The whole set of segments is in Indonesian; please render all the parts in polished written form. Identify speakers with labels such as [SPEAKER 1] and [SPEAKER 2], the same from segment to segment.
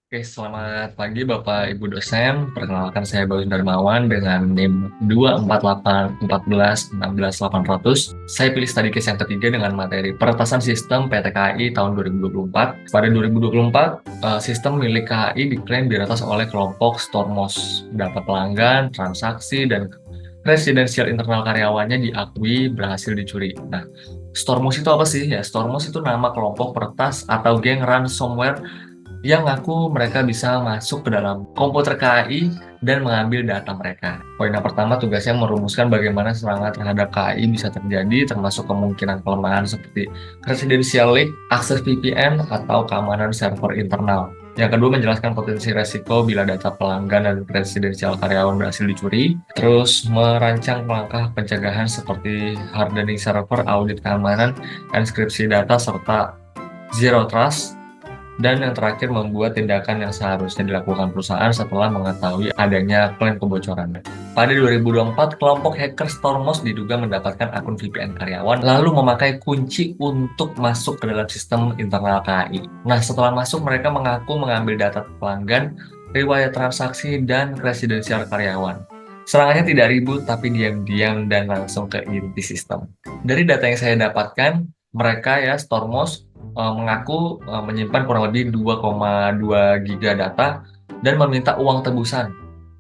[SPEAKER 1] Oke, selamat pagi Bapak Ibu dosen. Perkenalkan saya Bagus Darmawan dengan NIM 24814161800. Saya pilih study case yang ketiga dengan materi peretasan sistem PT KAI tahun 2024. Pada 2024, sistem milik KAI diklaim diretas oleh kelompok Stormos. Data pelanggan, transaksi, dan residensial internal karyawannya diakui berhasil dicuri. Nah, Stormos itu apa sih? Ya, Stormos itu nama kelompok peretas atau geng ransomware yang ngaku mereka bisa masuk ke dalam komputer KAI dan mengambil data mereka. Poin yang pertama, tugasnya merumuskan bagaimana serangan terhadap KAI bisa terjadi, termasuk kemungkinan kelemahan seperti presidensial leak, akses VPN, atau keamanan server internal. Yang kedua, menjelaskan potensi resiko bila data pelanggan dan presidensial karyawan berhasil dicuri. Terus, merancang langkah pencegahan seperti hardening server, audit keamanan, enkripsi data, serta zero trust. Dan yang terakhir, membuat tindakan yang seharusnya dilakukan perusahaan setelah mengetahui adanya klaim kebocoran. Pada 2024, kelompok hacker Stormos diduga mendapatkan akun VPN karyawan, lalu memakai kunci untuk masuk ke dalam sistem internal KAI. Nah, setelah masuk, mereka mengaku mengambil data pelanggan, riwayat transaksi, dan residensial karyawan. Serangannya tidak ribut, tapi diam-diam dan langsung ke inti sistem. Dari data yang saya dapatkan, mereka ya, Stormos, mengaku menyimpan kurang lebih 2,2 giga data dan meminta uang tebusan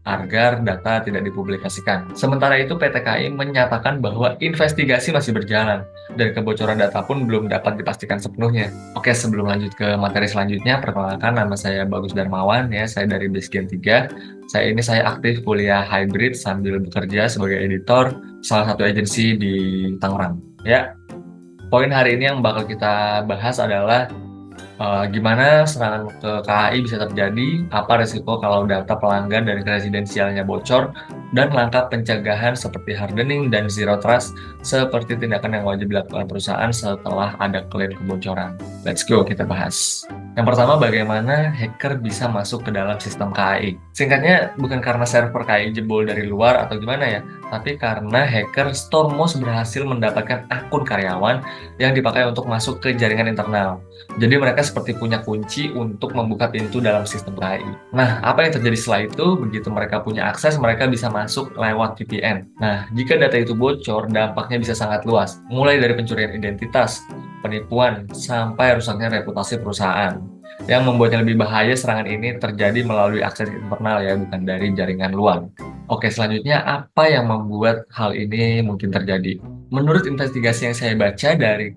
[SPEAKER 1] agar data tidak dipublikasikan. Sementara itu, PT KAI menyatakan bahwa investigasi masih berjalan dan kebocoran data pun belum dapat dipastikan sepenuhnya. Oke, sebelum lanjut ke materi selanjutnya, perkenalkan, nama saya Bagus Darmawan, ya, saya dari Basecamp 3. Saya aktif kuliah hybrid sambil bekerja sebagai editor salah satu agensi di Tangerang. Ya, poin hari ini yang bakal kita bahas adalah gimana serangan ke KAI bisa terjadi, apa resiko kalau data pelanggan dari residensialnya bocor, dan langkah pencegahan seperti hardening dan zero trust, seperti tindakan yang wajib dilakukan perusahaan setelah ada klaim kebocoran. Let's go, kita bahas. Yang pertama, bagaimana hacker bisa masuk ke dalam sistem KAI. Singkatnya, bukan karena server KAI jebol dari luar atau gimana ya, tapi karena hacker Stormos berhasil mendapatkan akun karyawan yang dipakai untuk masuk ke jaringan internal. Jadi mereka seperti punya kunci untuk membuka pintu dalam sistem KAI. Nah, apa yang terjadi setelah itu? Begitu mereka punya akses, mereka bisa masuk lewat VPN. Nah, jika data itu bocor, dampaknya bisa sangat luas. Mulai dari pencurian identitas, penipuan, sampai rusaknya reputasi perusahaan. Yang membuatnya lebih bahaya, serangan ini terjadi melalui akses internal ya, bukan dari jaringan luar. Oke, selanjutnya apa yang membuat hal ini mungkin terjadi? Menurut investigasi yang saya baca dari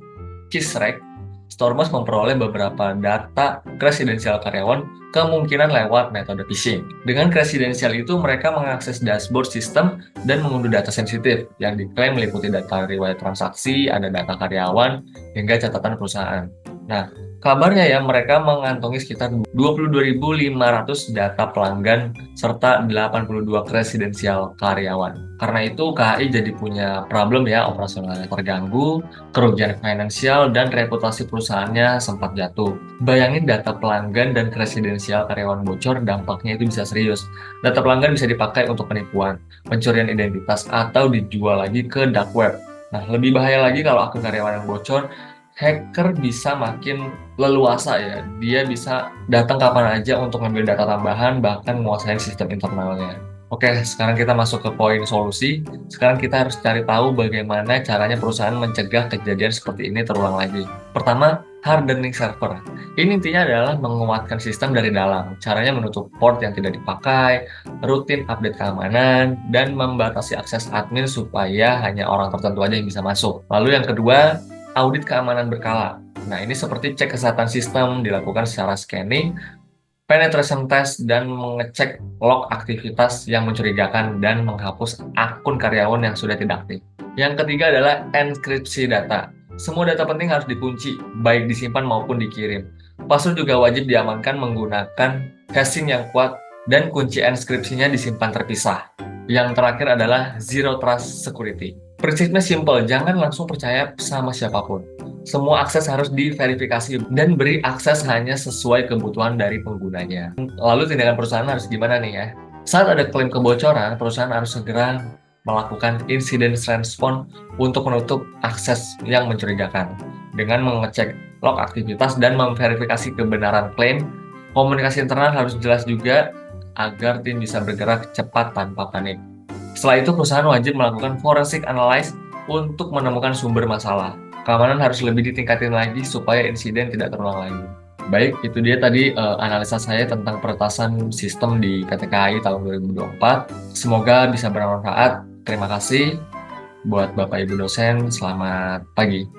[SPEAKER 1] Kisrek, Stormos memperoleh beberapa data kresidensial karyawan kemungkinan lewat metode phishing. Dengan kresidensial itu, mereka mengakses dashboard sistem dan mengunduh data sensitif yang diklaim meliputi data riwayat transaksi, ada data karyawan, hingga catatan perusahaan. Nah, kabarnya ya, mereka mengantongi sekitar 22.500 data pelanggan serta 82 kresidensial karyawan. Karena itu, KAI jadi punya problem ya, operasionalnya terganggu, kerugian finansial, dan reputasi perusahaannya sempat jatuh. Bayangin, data pelanggan dan kresidensial karyawan bocor, dampaknya itu bisa serius. Data pelanggan bisa dipakai untuk penipuan, pencurian identitas, atau dijual lagi ke dark web. Nah, lebih bahaya lagi kalau akun karyawan yang bocor, hacker bisa makin leluasa ya. Dia bisa datang kapan aja untuk ngambil data tambahan, bahkan menguasai sistem internalnya. Oke, sekarang kita masuk ke poin solusi. Sekarang kita harus cari tahu bagaimana caranya perusahaan mencegah kejadian seperti ini terulang lagi. Pertama, hardening server. Ini intinya adalah menguatkan sistem dari dalam. Caranya menutup port yang tidak dipakai, rutin update keamanan, dan membatasi akses admin supaya hanya orang tertentu aja yang bisa masuk. Lalu yang kedua, audit keamanan berkala. Nah, ini seperti cek kesehatan sistem dilakukan secara scanning, penetration test, dan mengecek log aktivitas yang mencurigakan dan menghapus akun karyawan yang sudah tidak aktif. Yang ketiga adalah enkripsi data. Semua data penting harus dikunci, baik disimpan maupun dikirim. Password juga wajib diamankan menggunakan hashing yang kuat dan kunci enskripsinya disimpan terpisah. Yang terakhir adalah zero trust security. Prinsipnya simple, jangan langsung percaya sama siapapun. Semua akses harus diverifikasi dan beri akses hanya sesuai kebutuhan dari penggunanya. Lalu tindakan perusahaan harus gimana nih ya? Saat ada klaim kebocoran, perusahaan harus segera melakukan incident response untuk menutup akses yang mencurigakan dengan mengecek log aktivitas dan memverifikasi kebenaran klaim. Komunikasi internal harus jelas juga agar tim bisa bergerak cepat tanpa panik. Setelah itu, perusahaan wajib melakukan forensic analysis untuk menemukan sumber masalah. Keamanan harus lebih ditingkatin lagi supaya insiden tidak terulang lagi. Baik, itu dia tadi analisa saya tentang peretasan sistem di PT KAI tahun 2024. Semoga bisa bermanfaat. Terima kasih buat Bapak Ibu dosen. Selamat pagi.